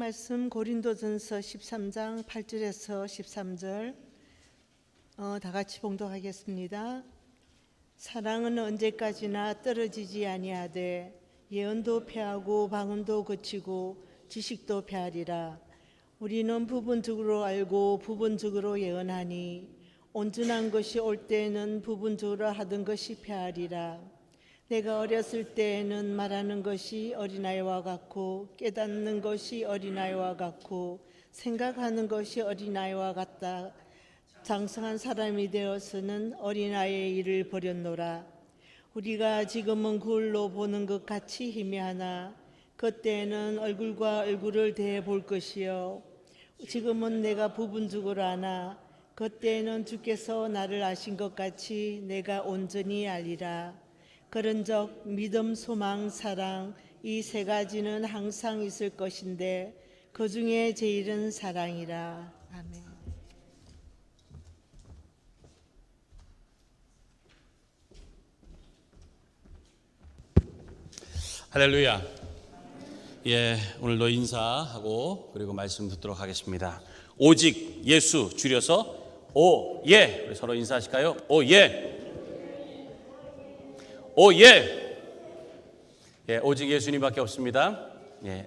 말씀 고린도전서 13장 8절에서 13절 다 같이 봉독하겠습니다. 사랑은 언제까지나 떨어지지 아니하되 예언도 패하고 방언도 그치고 지식도 패하리라. 우리는 부분적으로 알고 부분적으로 예언하니 온전한 것이 올 때에는 부분적으로 하던 것이 패하리라. 내가 어렸을 때에는 말하는 것이 어린아이와 같고 깨닫는 것이 어린아이와 같고 생각하는 것이 어린아이와 같다. 장성한 사람이 되어서는 어린아이의 일을 버렸노라. 우리가 지금은 그울로 보는 것 같이 희미하나 그때는 얼굴과 얼굴을 대해 볼 것이요 지금은 내가 부분적으로 아나 그때는 주께서 나를 아신 것 같이 내가 온전히 알리라. 그런즉 믿음, 소망, 사랑 이 세 가지는 항상 있을 것인데 그 중에 제일은 사랑이라. 아멘. 할렐루야. 오늘도 인사하고 그리고 말씀 듣도록 하겠습니다. 오직 예수 줄여서 오예. 우리 서로 인사하실까요? 오예. 오예. 오직 예수님밖에 없습니다.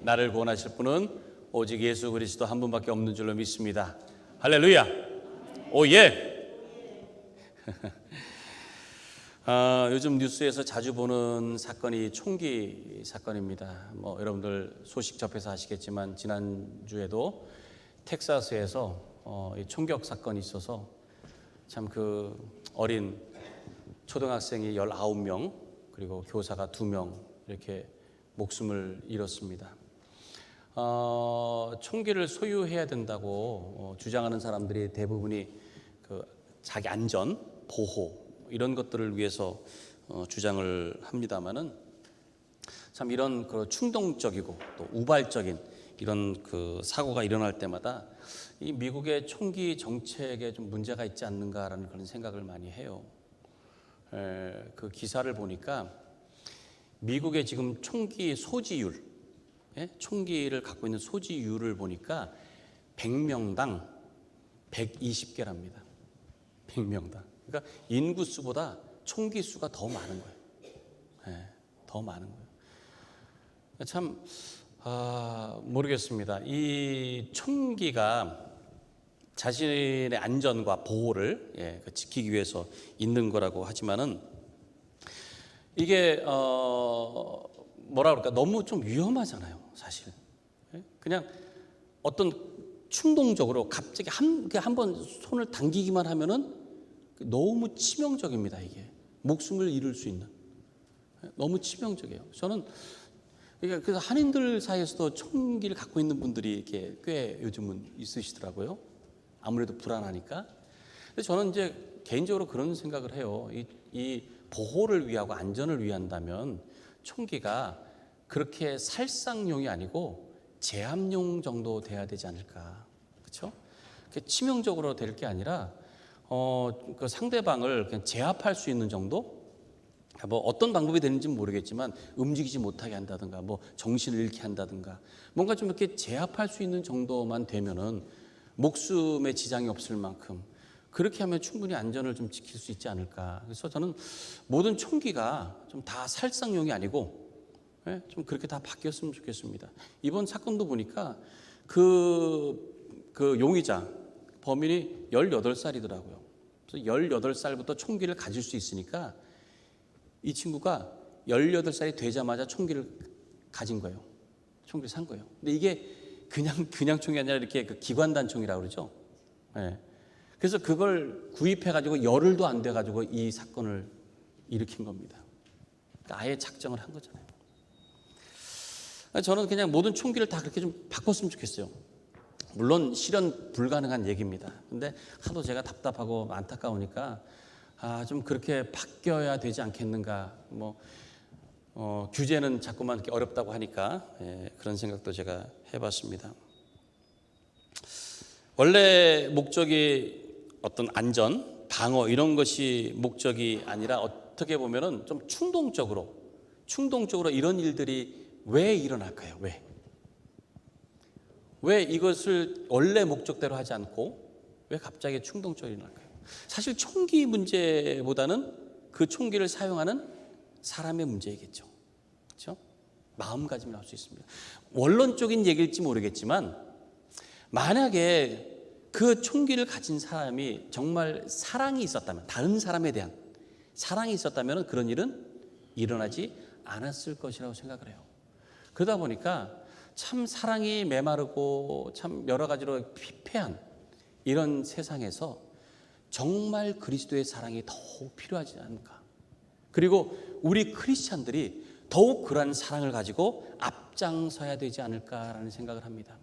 나를 구원하실 분은 오직 예수 그리스도 한 분밖에 없는 줄로 믿습니다. 할렐루야. 오예. 요즘 뉴스에서 자주 보는 사건이 총기 사건입니다. 여러분들 소식 접해서 아시겠지만 지난주에도 텍사스에서 총격 사건이 있어서 참 그 어린 초등학생이 19명 그리고 교사가 2명 이렇게 목숨을 잃었습니다. 총기를 소유해야 된다고 주장하는 사람들이 대부분이 자기 안전, 보호 이런 것들을 위해서 주장을 합니다만은 참 이런 충동적이고 또 우발적인 이런 사고가 일어날 때마다 이 미국의 총기 정책에 좀 문제가 있지 않는가라는 그런 생각을 많이 해요. 그 기사를 보니까 미국의 지금 총기 소지율, 총기를 갖고 있는 소지율을 보니까 100명당 120개랍니다. 100명당. 그러니까 인구수보다 총기 수가 더 많은 거예요. 더 많은 거예요. 참 모르겠습니다. 이 총기가 자신의 안전과 보호를 지키기 위해서 있는 거라고 하지만은 이게 뭐라 그럴까 너무 좀 위험하잖아요, 사실. 그냥 어떤 충동적으로 갑자기 한번 손을 당기기만 하면은 너무 치명적입니다. 이게 목숨을 잃을 수 있는 너무 치명적이에요. 저는 그래서 한인들 사이에서도 총기를 갖고 있는 분들이 이렇게 꽤 요즘은 있으시더라고요. 아무래도 불안하니까. 근데 저는 이제 개인적으로 그런 생각을 해요. 이 보호를 위하고 안전을 위한다면 총기가 그렇게 살상용이 아니고 제압용 정도 돼야 되지 않을까, 그렇죠? 치명적으로 될 게 아니라 그 상대방을 그냥 제압할 수 있는 정도. 어떤 방법이 되는지는 모르겠지만 움직이지 못하게 한다든가 정신을 잃게 한다든가 뭔가 좀 이렇게 제압할 수 있는 정도만 되면은 목숨에 지장이 없을 만큼 그렇게 하면 충분히 안전을 좀 지킬 수 있지 않을까. 그래서 저는 모든 총기가 좀 다 살상용이 아니고 좀 그렇게 다 바뀌었으면 좋겠습니다. 이번 사건도 보니까 그 용의자 범인이 18살이더라고요. 그래서 18살부터 총기를 가질 수 있으니까 이 친구가 18살이 되자마자 총기를 가진 거예요. 총기를 산 거예요. 근데 이게 그냥 총이 아니라 이렇게 기관단총이라고 그러죠. 그래서 그걸 구입해가지고 열흘도 안 돼가지고 이 사건을 일으킨 겁니다. 그러니까 아예 작정을 한 거잖아요. 저는 그냥 모든 총기를 다 그렇게 좀 바꿨으면 좋겠어요. 물론 실현 불가능한 얘기입니다. 근데 하도 제가 답답하고 안타까우니까 좀 그렇게 바뀌어야 되지 않겠는가. 규제는 자꾸만 이렇게 어렵다고 하니까 그런 생각도 제가 해봤습니다. 원래 목적이 어떤 안전, 방어 이런 것이 목적이 아니라 어떻게 보면은 좀 충동적으로 이런 일들이 왜 일어날까요? 왜 이것을 원래 목적대로 하지 않고 왜 갑자기 충동적으로 일어날까요? 사실 총기 문제보다는 그 총기를 사용하는 사람의 문제이겠죠. 그렇죠? 마음가짐을 할 수 있습니다. 원론적인 얘기일지 모르겠지만 만약에 그 총기를 가진 사람이 정말 사랑이 있었다면, 다른 사람에 대한 사랑이 있었다면 그런 일은 일어나지 않았을 것이라고 생각을 해요. 그러다 보니까 참 사랑이 메마르고 참 여러 가지로 피폐한 이런 세상에서 정말 그리스도의 사랑이 더욱 필요하지 않을까. 그리고 우리 크리스찬들이 더욱 그러한 사랑을 가지고 앞장서야 되지 않을까라는 생각을 합니다.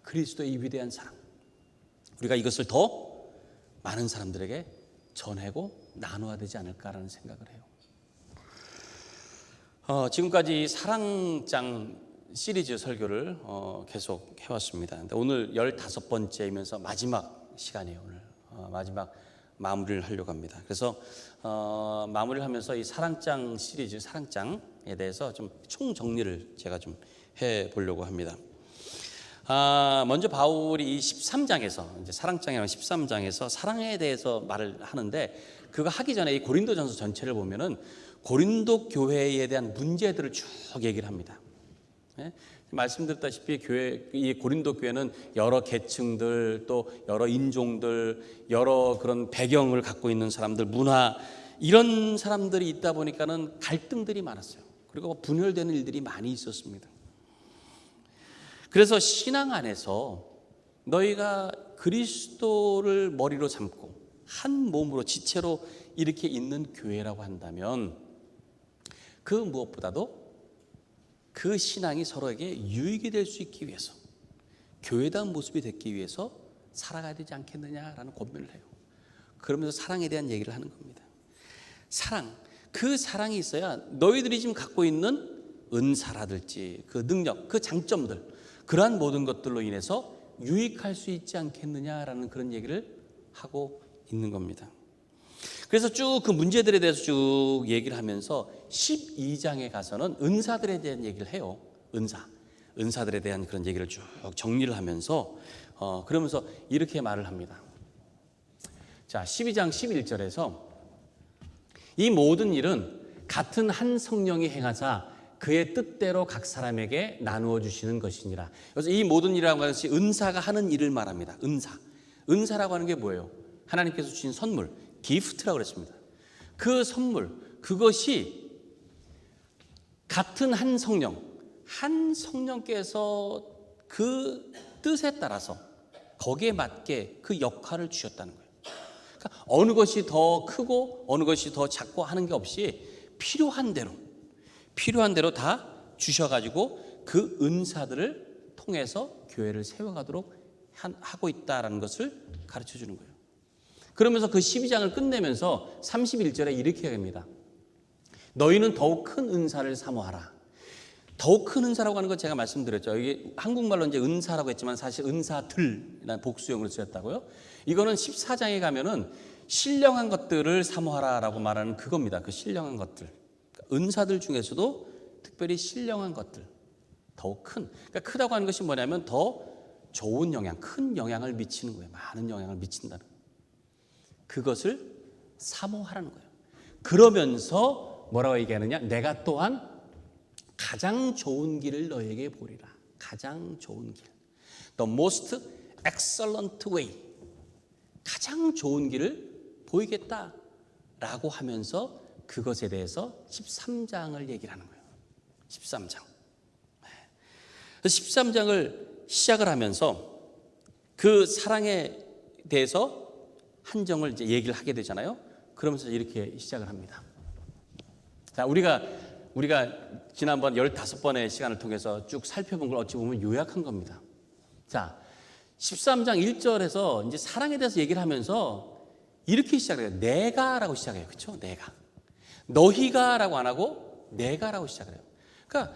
그리스도의 이 위대한 사랑, 우리가 이것을 더 많은 사람들에게 전하고 나누어야 되지 않을까라는 생각을 해요. 지금까지 사랑장 시리즈 설교를 계속 해왔습니다. 근데 오늘 15번째이면서 마지막 시간이에요. 오늘 마지막 마무리를 하려고 합니다. 그래서 마무리를 하면서 이 사랑장 시리즈, 사랑장에 대해서 좀 총정리를 제가 좀 해보려고 합니다. 먼저 바울이 이 13장에서 이제 사랑장이라는 13장에서 사랑에 대해서 말을 하는데, 그거 하기 전에 이 고린도전서 전체를 보면은 고린도 교회에 대한 문제들을 쭉 얘기를 합니다. 예? 말씀드렸다시피 이 고린도 교회는 여러 계층들, 또 여러 인종들, 여러 그런 배경을 갖고 있는 사람들, 문화, 이런 사람들이 있다 보니까는 갈등들이 많았어요. 그리고 분열되는 일들이 많이 있었습니다. 그래서 신앙 안에서 너희가 그리스도를 머리로 삼고 한 몸으로 지체로 이렇게 있는 교회라고 한다면 그 무엇보다도 그 신앙이 서로에게 유익이 될 수 있기 위해서, 교회다운 모습이 되기 위해서 살아가야 되지 않겠느냐라는 고민을 해요. 그러면서 사랑에 대한 얘기를 하는 겁니다. 사랑, 그 사랑이 있어야 너희들이 지금 갖고 있는 은사라든지 그 능력, 그 장점들, 그러한 모든 것들로 인해서 유익할 수 있지 않겠느냐라는 그런 얘기를 하고 있는 겁니다. 그래서 쭉 그 문제들에 대해서 쭉 얘기를 하면서 12장에 가서는 은사들에 대한 얘기를 해요. 은사들에 대한 그런 얘기를 쭉 정리를 하면서 그러면서 이렇게 말을 합니다. 자, 12장 11절에서 이 모든 일은 같은 한 성령이 행하사 그의 뜻대로 각 사람에게 나누어 주시는 것이니라. 그래서 이 모든 일이라고 하는 것이 은사가 하는 일을 말합니다. 은사라고 하는 게 뭐예요? 하나님께서 주신 선물, 기프트라고 그랬습니다. 그 선물, 그것이 같은 한 성령께서 그 뜻에 따라서 거기에 맞게 그 역할을 주셨다는 거예요. 그러니까 어느 것이 더 크고 어느 것이 더 작고 하는 게 없이 필요한 대로 다 주셔가지고 그 은사들을 통해서 교회를 세워가도록 하고 있다는 것을 가르쳐 주는 거예요. 그러면서 그 12장을 끝내면서 31절에 이렇게 합니다. 너희는 더욱 큰 은사를 사모하라. 더욱 큰 은사라고 하는 것 제가 말씀드렸죠. 이게 한국말로 이제 은사라고 했지만 사실 은사들이라는 복수형으로 쓰였다고요. 이거는 14장에 가면은 신령한 것들을 사모하라라고 말하는 그겁니다. 그 신령한 것들. 은사들 중에서도 특별히 신령한 것들, 더욱 큰. 그러니까 크다고 하는 것이 뭐냐면 더 좋은 영향, 큰 영향을 미치는 거예요. 많은 영향을 미친다는 거예요. 그것을 사모하라는 거예요. 그러면서 뭐라고 얘기하느냐? 내가 또한 가장 좋은 길을 너에게 보리라. 가장 좋은 길. The most excellent way. 가장 좋은 길을 보이겠다라고 하면서 그것에 대해서 13장을 얘기를 하는 거예요. 13장. 13장을 시작을 하면서 그 사랑에 대해서 한정을 이제 얘기를 하게 되잖아요. 그러면서 이렇게 시작을 합니다. 자, 우리가 지난번 15번의 시간을 통해서 쭉 살펴본 걸 어찌 보면 요약한 겁니다. 자, 13장 1절에서 이제 사랑에 대해서 얘기를 하면서 이렇게 시작해요. 내가라고 시작해요. 그렇죠? 내가. 너희가라고 안 하고 내가라고 시작을 해요. 그러니까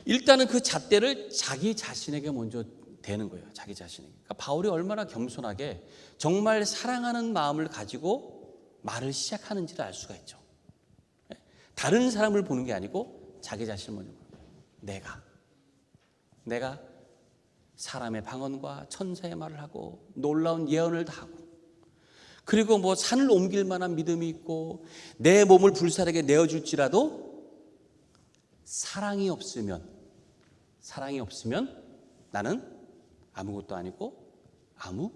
일단은 그 잣대를 자기 자신에게 먼저 대는 거예요. 자기 자신에게. 그러니까 바울이 얼마나 겸손하게 정말 사랑하는 마음을 가지고 말을 시작하는지를 알 수가 있죠. 다른 사람을 보는 게 아니고 자기 자신을 먼저 보는 거예요. 내가 사람의 방언과 천사의 말을 하고 놀라운 예언을 다 하고, 그리고 뭐 산을 옮길 만한 믿음이 있고 내 몸을 불사르게 내어줄지라도 사랑이 없으면 나는 아무것도 아니고 아무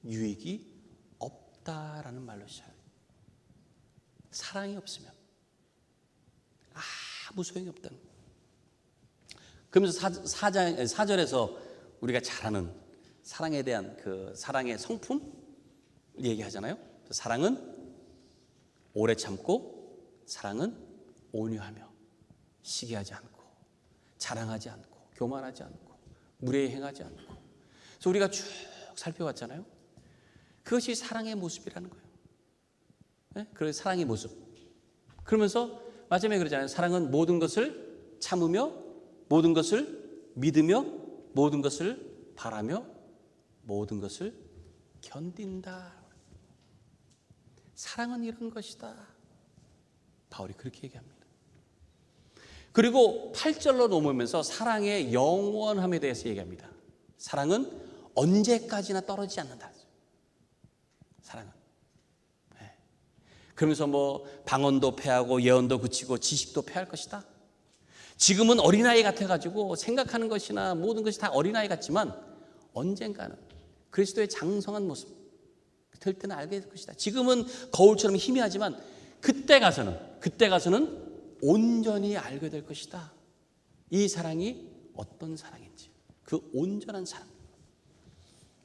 유익이 없다라는 말로 시작해요. 사랑이 없으면 아무 소용이 없다는 거예요. 그러면서 4절에서 우리가 잘 아는 사랑에 대한 그 사랑의 성품 얘기하잖아요. 사랑은 오래 참고, 사랑은 온유하며, 시기하지 않고, 자랑하지 않고, 교만하지 않고, 무례히 행하지 않고. 그래서 우리가 쭉 살펴봤잖아요. 그것이 사랑의 모습이라는 거예요. 네? 그 사랑의 모습. 그러면서 마지막에 그러잖아요. 사랑은 모든 것을 참으며, 모든 것을 믿으며, 모든 것을 바라며, 모든 것을 견딘다. 사랑은 이런 것이다. 바울이 그렇게 얘기합니다. 그리고 8절로 넘으면서 사랑의 영원함에 대해서 얘기합니다. 사랑은 언제까지나 떨어지지 않는다. 사랑은. 네. 그러면서 뭐 방언도 패하고 예언도 그치고 지식도 패할 것이다. 지금은 어린아이 같아가지고 생각하는 것이나 모든 것이 다 어린아이 같지만 언젠가는 그리스도의 장성한 모습 될 때는 알게 될 것이다. 지금은 거울처럼 희미하지만 그때 가서는 온전히 알게 될 것이다. 이 사랑이 어떤 사랑인지, 그 온전한 사랑.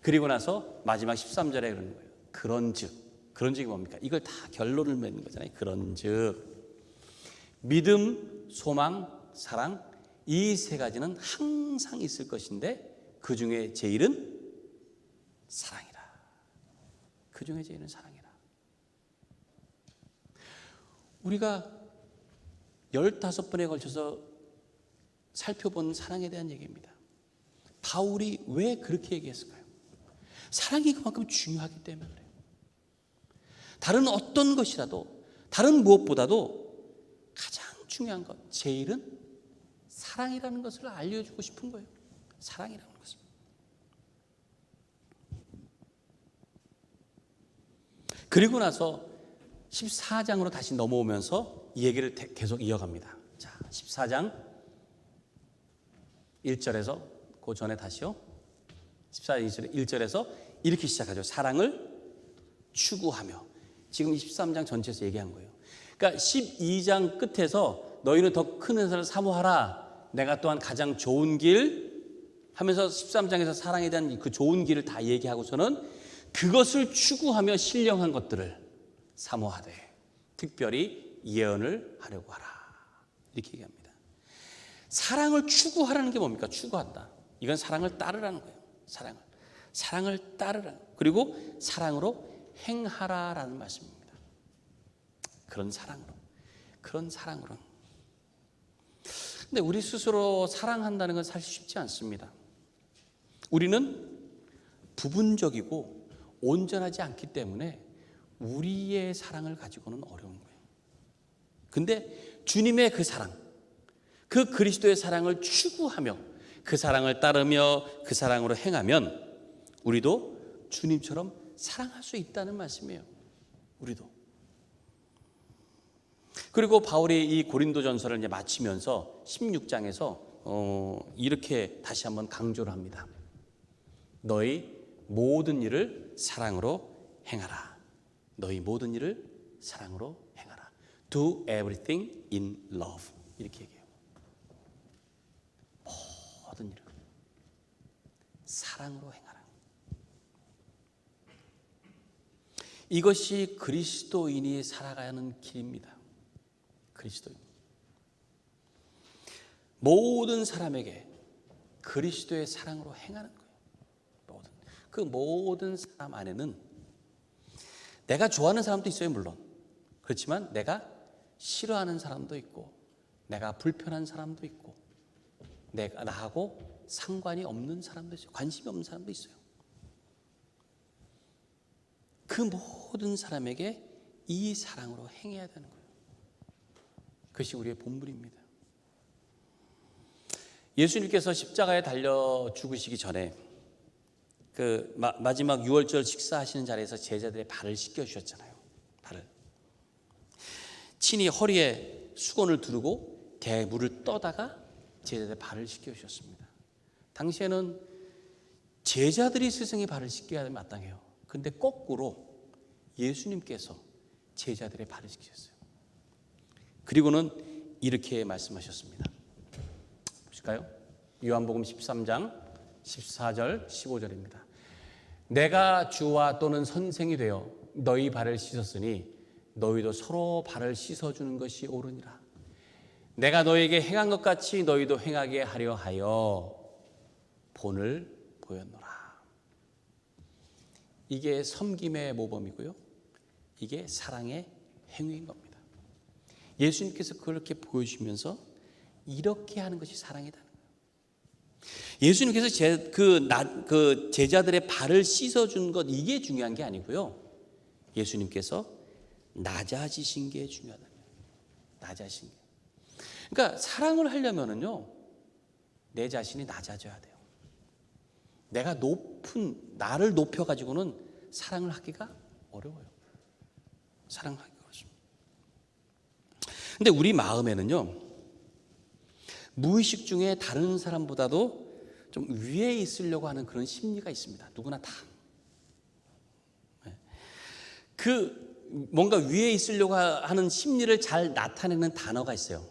그리고 나서 마지막 13절에 그러는 거예요. 그런즉이 뭡니까? 이걸 다 결론을 맺는 거잖아요. 그런즉 믿음, 소망, 사랑, 이 세 가지는 항상 있을 것인데 그 중에 제일은 사랑이라. 그 중에 제일은 사랑이라. 우리가 15번에 걸쳐서 살펴본 사랑에 대한 얘기입니다. 바울이 왜 그렇게 얘기했을까요? 사랑이 그만큼 중요하기 때문에 그래요. 다른 어떤 것이라도, 다른 무엇보다도 가장 중요한 것, 제일은 사랑이라는 것을 알려주고 싶은 거예요. 사랑이라는 것을. 그리고 나서 14장으로 다시 넘어오면서 이 얘기를 계속 이어갑니다. 자, 14장 1절에서 그 전에 다시요. 14장 1절에서 이렇게 시작하죠. 사랑을 추구하며. 지금 23장 전체에서 얘기한 거예요. 그러니까 12장 끝에서 너희는 더 큰 은사를 사모하라. 내가 또한 가장 좋은 길 하면서 13장에서 사랑에 대한 그 좋은 길을 다 얘기하고서는 그것을 추구하며 신령한 것들을 사모하되 특별히 예언을 하려고 하라. 이렇게 얘기합니다. 사랑을 추구하라는 게 뭡니까? 추구한다. 이건 사랑을 따르라는 거예요. 사랑을 따르라. 그리고 사랑으로 행하라라는 말씀입니다. 그런 사랑으로. 근데 우리 스스로 사랑한다는 건 사실 쉽지 않습니다. 우리는 부분적이고 온전하지 않기 때문에 우리의 사랑을 가지고는 어려운 거예요. 근데 주님의 그 사랑, 그 그리스도의 사랑을 추구하며 그 사랑을 따르며 그 사랑으로 행하면 우리도 주님처럼 사랑할 수 있다는 말씀이에요. 우리도. 그리고 바울이 이 고린도전서를 이제 마치면서 16장에서 이렇게 다시 한번 강조를 합니다. 너희 모든 일을 사랑으로 행하라. 너희 모든 일을 사랑으로 행하라. Do everything in love. 이렇게 얘기해요. 모든 일을 사랑으로 행하라. 이것이 그리스도인이 살아가는 길입니다. 그리스도인. 모든 사람에게 그리스도의 사랑으로 행하는 거예요. 그 모든 사람 안에는 내가 좋아하는 사람도 있어요, 물론. 그렇지만 내가 싫어하는 사람도 있고, 내가 불편한 사람도 있고, 나하고 상관이 없는 사람도 있어요. 관심이 없는 사람도 있어요. 그 모든 사람에게 이 사랑으로 행해야 되는 거예요. 그것이 우리의 본분입니다. 예수님께서 십자가에 달려 죽으시기 전에 그 마지막 유월절 식사하시는 자리에서 제자들의 발을 씻겨 주셨잖아요. 발을. 친히 허리에 수건을 두르고 대물을 떠다가 제자들의 발을 씻겨 주셨습니다. 당시에는 제자들이 스승의 발을 씻겨야 마땅해요. 근데 거꾸로 예수님께서 제자들의 발을 씻기셨어요. 그리고는 이렇게 말씀하셨습니다. 보실까요? 요한복음 13장 14절 15절입니다. 내가 주와 또는 선생이 되어 너희 발을 씻었으니 너희도 서로 발을 씻어주는 것이 옳으니라. 내가 너희에게 행한 것 같이 너희도 행하게 하려 하여 본을 보였노라. 이게 섬김의 모범이고요, 이게 사랑의 행위인 겁니다. 예수님께서 그렇게 보여주시면서 이렇게 하는 것이 사랑이다는 거예요. 예수님께서 그 제자들의 발을 씻어준 것, 이게 중요한 게 아니고요, 예수님께서 낮아지신 게 중요하다는 거예요. 낮아지신 게. 그러니까 사랑을 하려면은요, 내 자신이 낮아져야 돼요. 내가 나를 높여가지고는 사랑을 하기가 어려워요. 사랑을 하기가 어렵습니다. 근데 우리 마음에는요, 무의식 중에 다른 사람보다도 좀 위에 있으려고 하는 그런 심리가 있습니다. 누구나 다. 뭔가 위에 있으려고 하는 심리를 잘 나타내는 단어가 있어요.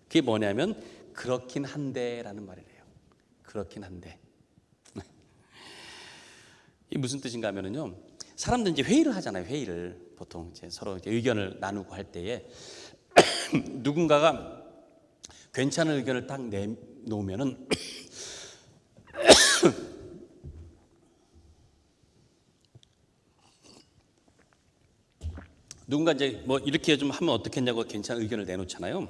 그게 뭐냐면 그렇긴 한데라는 말이래요. 그렇긴 한데. 이게 무슨 뜻인가 하면은요, 사람들 이제 회의를 하잖아요. 회의를 보통 이제 서로 이제 의견을 나누고 할 때에 누군가가 괜찮은 의견을 딱 내놓으면은 누군가 이제 뭐 이렇게 좀 하면 어떻겠냐고 괜찮은 의견을 내놓잖아요.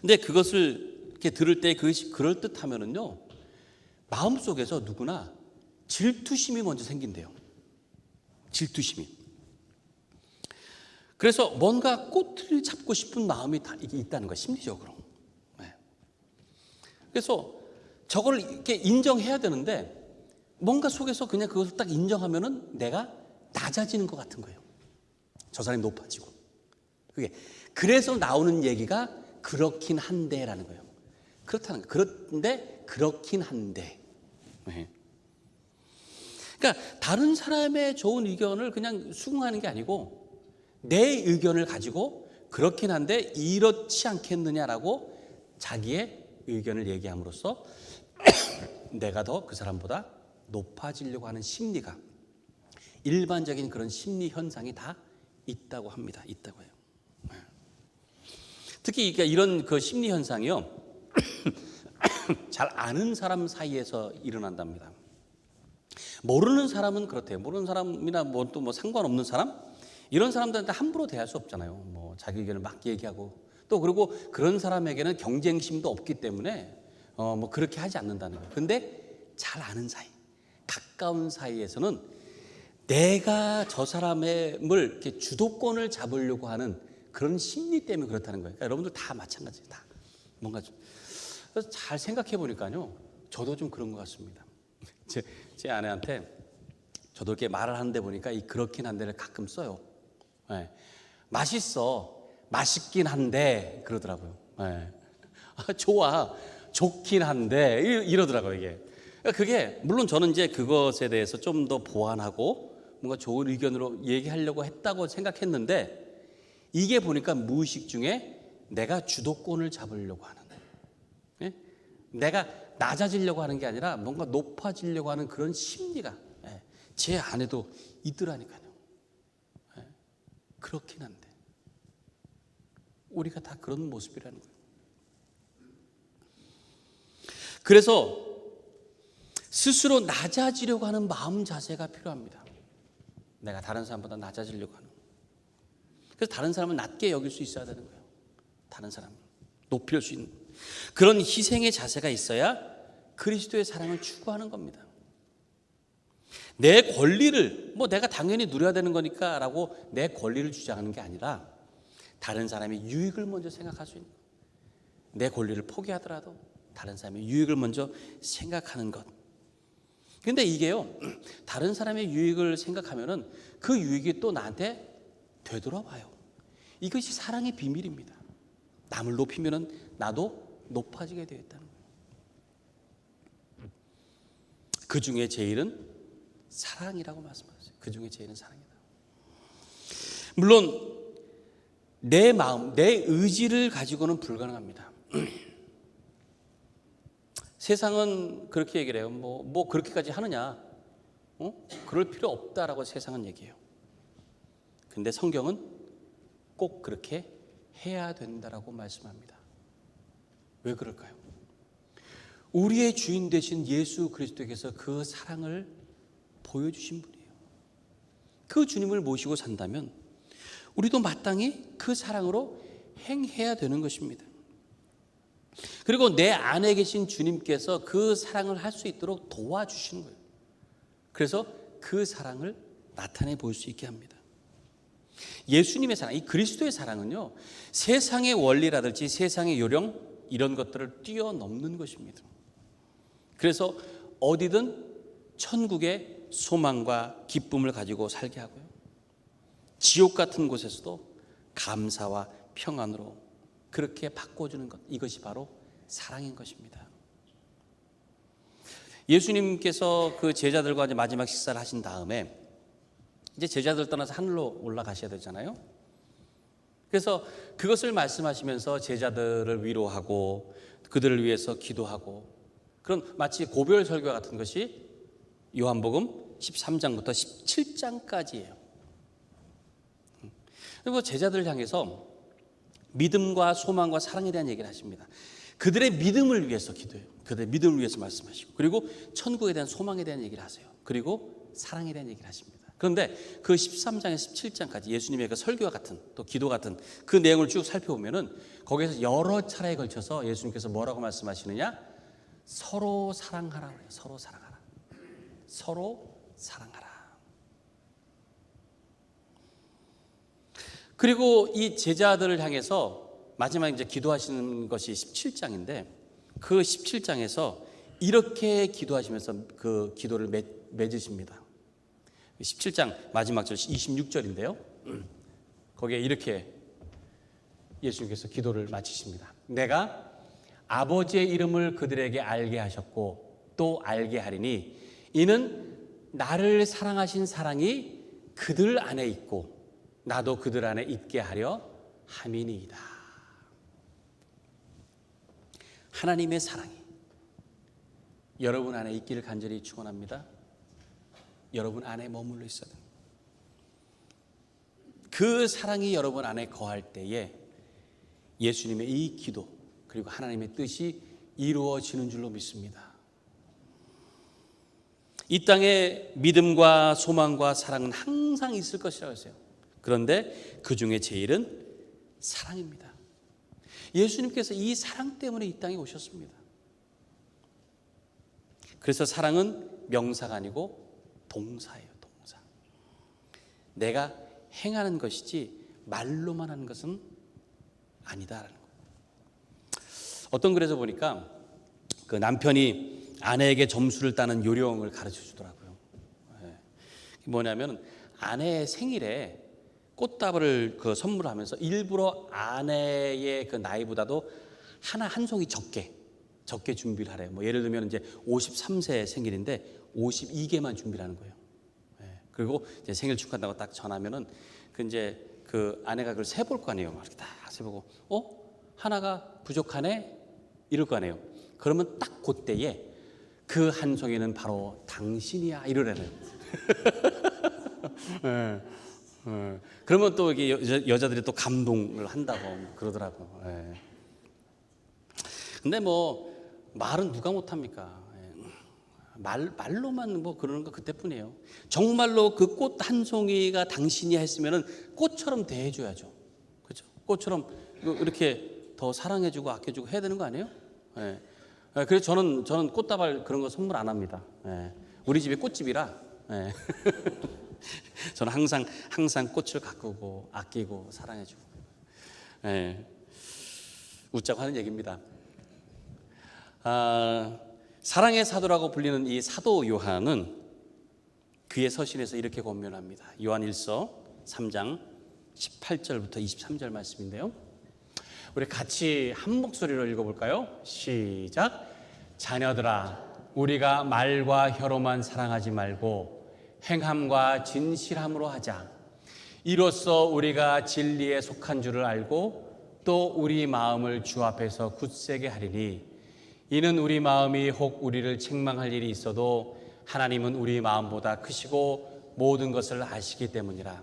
근데 그것을 이렇게 들을 때 그것이 그럴 듯하면은요, 마음속에서 누구나 질투심이 먼저 생긴대요. 질투심이. 그래서 뭔가 꼬투리를 잡고 싶은 마음이 다 이게 있다는 거예요, 심리적으로. 네. 그래서 저걸 이렇게 인정해야 되는데 뭔가 속에서 그냥 그것을 딱 인정하면은 내가 낮아지는 것 같은 거예요. 저 사람이 높아지고. 그래서 나오는 얘기가 그렇긴 한데라는 거예요. 그렇다는 거예요. 그런데 그렇긴 한데. 네. 그러니까 다른 사람의 좋은 의견을 그냥 수긍하는 게 아니고 내 의견을 가지고 그렇긴 한데 이렇지 않겠느냐라고 자기의 의견을 얘기함으로써 내가 더 그 사람보다 높아지려고 하는 심리가, 일반적인 그런 심리 현상이 다 있다고 합니다. 있다고 해요. 특히 이런 그 심리 현상이요, 잘 아는 사람 사이에서 일어난답니다. 모르는 사람은 그렇대요. 모르는 사람이나 또 뭐 상관없는 사람, 이런 사람들한테 함부로 대할 수 없잖아요. 뭐 자기 의견을 막 얘기하고, 또 그리고 그런 사람에게는 경쟁심도 없기 때문에 뭐 그렇게 하지 않는다는 거예요. 근데 잘 아는 사이, 가까운 사이에서는 내가 저 사람을 이렇게 주도권을 잡으려고 하는 그런 심리 때문에 그렇다는 거예요. 그러니까 여러분들 다 마찬가지예요. 다 뭔가 좀 잘 생각해 보니까요, 저도 좀 그런 것 같습니다. 제 아내한테 저도 이렇게 말을 하는데 보니까 이 그렇긴 한데를 가끔 써요. 네. 맛있어, 맛있긴 한데 그러더라고요. 네. 좋아, 좋긴 한데 이러더라고요. 이게. 그게 물론 저는 이제 그것에 대해서 좀 더 보완하고 뭔가 좋은 의견으로 얘기하려고 했다고 생각했는데, 이게 보니까 무의식 중에 내가 주도권을 잡으려고 하는, 네? 내가 낮아지려고 하는 게 아니라 뭔가 높아지려고 하는 그런 심리가 제 안에도 있더라니까요. 그렇긴 한데 우리가 다 그런 모습이라는 거예요. 그래서 스스로 낮아지려고 하는 마음 자세가 필요합니다. 내가 다른 사람보다 낮아지려고 하는. 그래서 다른 사람을 낮게 여길 수 있어야 되는 거예요. 다른 사람을 높일 수 있는 그런 희생의 자세가 있어야 그리스도의 사랑을 추구하는 겁니다. 내 권리를 내가 당연히 누려야 되는 거니까 라고 내 권리를 주장하는 게 아니라 다른 사람의 유익을 먼저 생각할 수 있는 거예요. 내 권리를 포기하더라도 다른 사람의 유익을 먼저 생각하는 것. 근데 이게요, 다른 사람의 유익을 생각하면은 그 유익이 또 나한테 되돌아와요. 이것이 사랑의 비밀입니다. 남을 높이면은 나도 높아지게 되어 있다는 거예요. 그 중에 제일은 사랑이라고 말씀하셨어요. 그 중에 제일은 사랑이다. 물론 내 마음, 내 의지를 가지고는 불가능합니다. 세상은 그렇게 얘기를 해요. 뭐 그렇게까지 하느냐? 그럴 필요 없다라고 세상은 얘기해요. 근데 성경은 꼭 그렇게 해야 된다라고 말씀합니다. 왜 그럴까요? 우리의 주인 되신 예수 그리스도께서 그 사랑을 보여주신 분이에요. 그 주님을 모시고 산다면 우리도 마땅히 그 사랑으로 행해야 되는 것입니다. 그리고 내 안에 계신 주님께서 그 사랑을 할 수 있도록 도와주시는 거예요. 그래서 그 사랑을 나타내 볼 수 있게 합니다. 예수님의 사랑, 이 그리스도의 사랑은요, 세상의 원리라든지 세상의 요령 이런 것들을 뛰어넘는 것입니다. 그래서 어디든 천국의 소망과 기쁨을 가지고 살게 하고요, 지옥 같은 곳에서도 감사와 평안으로 그렇게 바꿔주는 것, 이것이 바로 사랑인 것입니다. 예수님께서 그 제자들과 이제 마지막 식사를 하신 다음에 이제 제자들 떠나서 하늘로 올라가셔야 되잖아요. 그래서 그것을 말씀하시면서 제자들을 위로하고 그들을 위해서 기도하고 그런 마치 고별 설교 같은 것이 요한복음 13장부터 17장까지예요. 그리고 제자들을 향해서 믿음과 소망과 사랑에 대한 얘기를 하십니다. 그들의 믿음을 위해서 기도해요. 그들의 믿음을 위해서 말씀하시고, 그리고 천국에 대한 소망에 대한 얘기를 하세요. 그리고 사랑에 대한 얘기를 하십니다. 그런데 그 13장에서 17장까지 예수님의 그 설교와 같은 또 기도 같은 그 내용을 쭉 살펴보면은 거기에서 여러 차례에 걸쳐서 예수님께서 뭐라고 말씀하시느냐? 서로 사랑하라 그래요. 서로 사랑하라. 서로 사랑하라. 그리고 이 제자들을 향해서 마지막에 이제 기도하시는 것이 17장인데 그 17장에서 이렇게 기도하시면서 그 기도를 맺으십니다. 17장 마지막 절 26절인데요. 거기에 이렇게 예수님께서 기도를 마치십니다. 내가 아버지의 이름을 그들에게 알게 하셨고 또 알게 하리니 이는 나를 사랑하신 사랑이 그들 안에 있고 나도 그들 안에 있게 하려 함이니이다. 하나님의 사랑이 여러분 안에 있기를 간절히 축원합니다. 여러분 안에 머물러 있어야 됩니다. 그 사랑이 여러분 안에 거할 때에 예수님의 이 기도 그리고 하나님의 뜻이 이루어지는 줄로 믿습니다. 이 땅에 믿음과 소망과 사랑은 항상 있을 것이라고 했어요. 그런데 그 중에 제일은 사랑입니다. 예수님께서 이 사랑 때문에 이 땅에 오셨습니다. 그래서 사랑은 명사가 아니고 동사예요. 동사. 내가 행하는 것이지 말로만 하는 것은 아니다라는 거예요. 어떤 글에서 보니까 그 남편이 아내에게 점수를 따는 요령을 가르쳐 주더라고요. 뭐냐면 아내의 생일에 꽃다발을 그 선물하면서 일부러 아내의 그 나이보다도 한 송이 적게 준비를 하래요. 뭐 예를 들면 이제 53세 생일인데 52개만 준비를 하는 거예요. 그리고 이제 생일 축하한다고 딱 전하면은 그 아내가 그걸 세볼 거 아니에요. 막 이렇게 다 세보고 하나가 부족하네 이럴 거 아니에요. 그러면 딱 그때에 그 한 송이는 바로 당신이야 이러래요. 그러면 또 이게 여자들이 또 감동을 한다고 그러더라고. 근데 뭐 말은 누가 못합니까? 말로만 뭐 그러는 거 그때뿐이에요. 정말로 그 꽃 한 송이가 당신이야 했으면은 꽃처럼 대해줘야죠. 그렇죠? 꽃처럼 이렇게 더 사랑해주고 아껴주고 해야 되는 거 아니에요? 그래서 저는 꽃다발 그런 거 선물 안 합니다. 우리 집이 꽃집이라. 저는 항상 꽃을 가꾸고 아끼고 사랑해주고 웃자고 하는 얘기입니다. 사랑의 사도라고 불리는 이 사도 요한은 그의 서신에서 이렇게 권면합니다. 요한 1서 3장 18절부터 23절 말씀인데요. 우리 같이 한 목소리로 읽어볼까요? 시작. 자녀들아, 우리가 말과 혀로만 사랑하지 말고 행함과 진실함으로 하자. 이로써 우리가 진리에 속한 줄을 알고 또 우리 마음을 주 앞에서 굳세게 하리니, 이는 우리 마음이 혹 우리를 책망할 일이 있어도 하나님은 우리 마음보다 크시고 모든 것을 아시기 때문이라.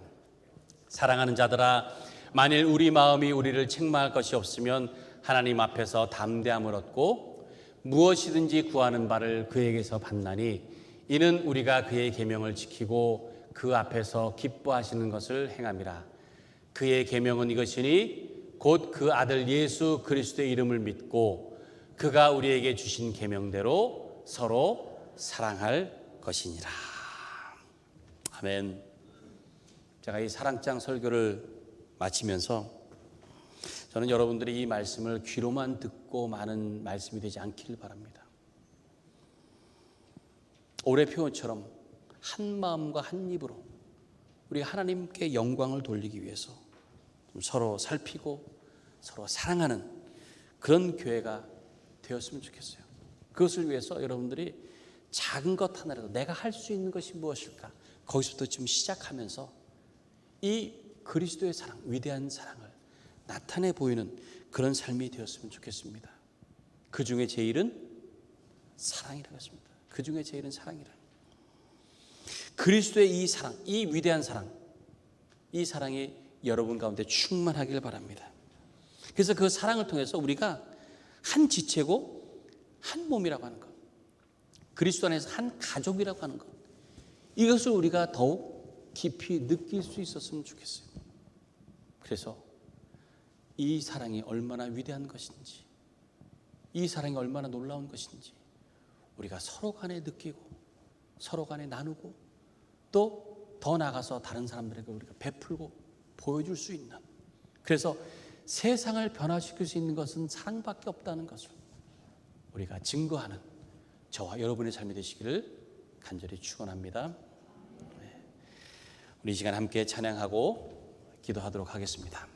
사랑하는 자들아, 만일 우리 마음이 우리를 책망할 것이 없으면 하나님 앞에서 담대함을 얻고 무엇이든지 구하는 바를 그에게서 받나니, 이는 우리가 그의 계명을 지키고 그 앞에서 기뻐하시는 것을 행함이라. 그의 계명은 이것이니 곧 그 아들 예수 그리스도의 이름을 믿고 그가 우리에게 주신 계명대로 서로 사랑할 것이니라. 아멘. 제가 이 사랑장 설교를 마치면서 저는 여러분들이 이 말씀을 귀로만 듣고 마는 말씀이 되지 않기를 바랍니다. 올해 표현처럼 한 마음과 한 입으로 우리 하나님께 영광을 돌리기 위해서 좀 서로 살피고 서로 사랑하는 그런 교회가 되었으면 좋겠어요. 그것을 위해서 여러분들이 작은 것 하나라도 내가 할 수 있는 것이 무엇일까? 거기서부터 좀 시작하면서 이 그리스도의 사랑, 위대한 사랑을 나타내 보이는 그런 삶이 되었으면 좋겠습니다. 그 중에 제일은 사랑이라고 했습니다. 그 중에 제일은 사랑이라. 그리스도의 이 사랑, 이 위대한 사랑, 이 사랑이 여러분 가운데 충만하길 바랍니다. 그래서 그 사랑을 통해서 우리가 한 지체고 한 몸이라고 하는 것, 그리스도 안에서 한 가족이라고 하는 것, 이것을 우리가 더욱 깊이 느낄 수 있었으면 좋겠어요. 그래서 이 사랑이 얼마나 위대한 것인지, 이 사랑이 얼마나 놀라운 것인지 우리가 서로 간에 느끼고 서로 간에 나누고 또 더 나아가서 다른 사람들에게 우리가 베풀고 보여줄 수 있는, 그래서 세상을 변화시킬 수 있는 것은 사랑밖에 없다는 것을 우리가 증거하는 저와 여러분의 삶이 되시기를 간절히 축원합니다. 우리 이 시간 함께 찬양하고 기도하도록 하겠습니다.